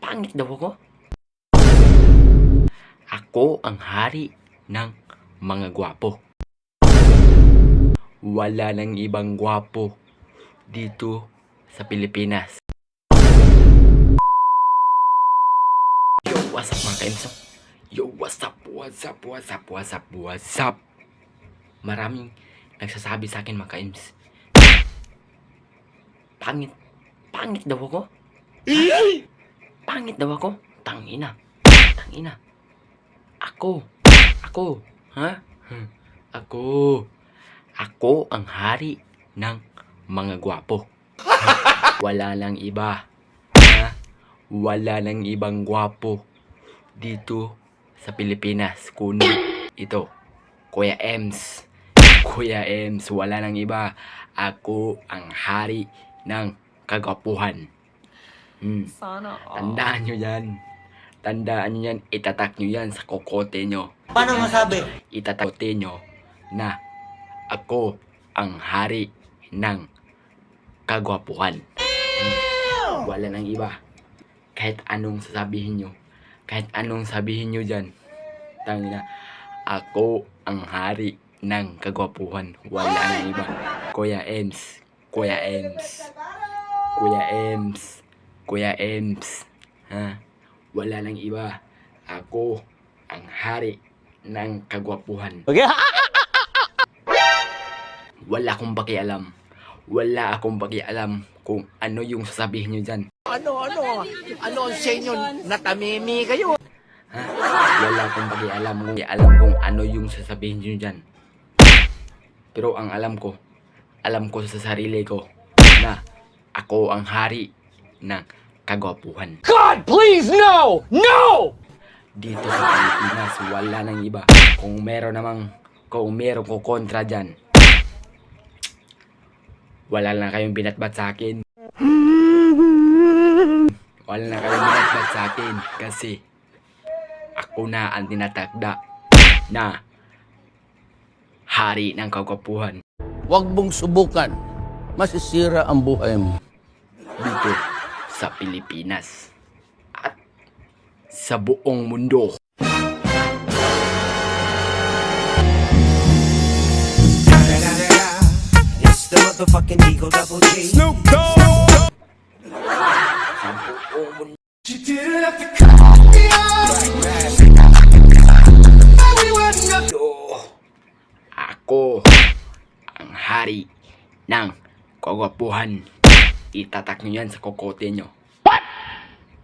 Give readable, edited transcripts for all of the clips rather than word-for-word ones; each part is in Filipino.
Pangit daw ako? Ako ang hari ng mga gwapo. Wala nang ibang gwapo dito sa Pilipinas. Yo, what's up mga kaimso? Yo, what's up? Maraming nagsasabi sa akin mga kaims. Pangit daw ako? Pangit daw ako? Tangina. Ako, ha? Ako ang hari ng mga gwapo. Wala nang iba. Ha? Wala nang ibang gwapo dito sa Pilipinas kundi ito, Kuya Ems. Kuya Ems, wala nang iba. Ako ang hari ng kagwapuhan. Sana all. Tandaan nyo yan. Itatak nyo yan sa kokote nyo. Paano masabi? Itatakote nyo na ako ang hari ng kagwapuhan. Wala nang iba. Kahit anong sasabihin nyo dyan. Tangina, ako ang hari ng kagwapuhan. Wala nang iba. Kuya Ems. Ha? Wala nang iba. Ako ang hari ng kagwapuhan. Okay? Wala akong pakialam kung ano yung sasabihin nyo dyan. Ano ang sa inyo? Natamimi kayo. Ha? Wala akong pakialam kung ano yung sasabihin nyo dyan. Pero ang alam ko sa sarili ko na ako ang hari ng kagwapuhan. God, please, no! No! Dito sa Pilipinas, wala nang iba. Kung meron ko kontra dyan, wala na kayong binatbat sa akin. Kasi ako na ang tinatakda na hari ng kagwapuhan Huwag mong subukan. Masisira ang buhay mo. dito sa Pilipinas at sa buong mundo. It's the motherfucking Eagle Double G. Sa buong mundo. Ako ang hari ng kagwapuhan. Itatak nyo yan sa kokote nyo.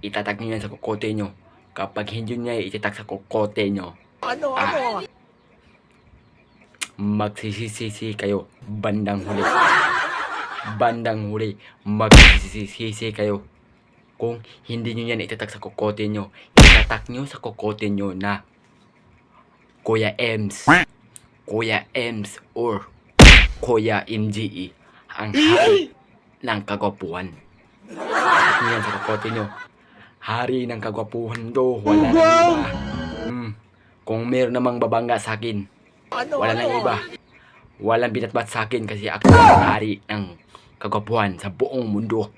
Itatak nyo yan sa kokote nyo. Kapag hindi nyo itatak sa kokote nyo, magsisisi kayo bandang huli. Magsisisi kayo kung hindi nyo yan itatak sa kokote nyo. Itatak nyo sa kokote nyo na Kuya Ems or Kuya MGE ang hari ng kagwapuhan. Itatak nyo yan sa kokote nyo. Hari ng kagwapuhan do. Wala nang iba. Kung meron namang babangga sa akin, wala nang iba. Walang binatbat sa akin kasi ako ang hari ng kagwapuhan sa buong mundo.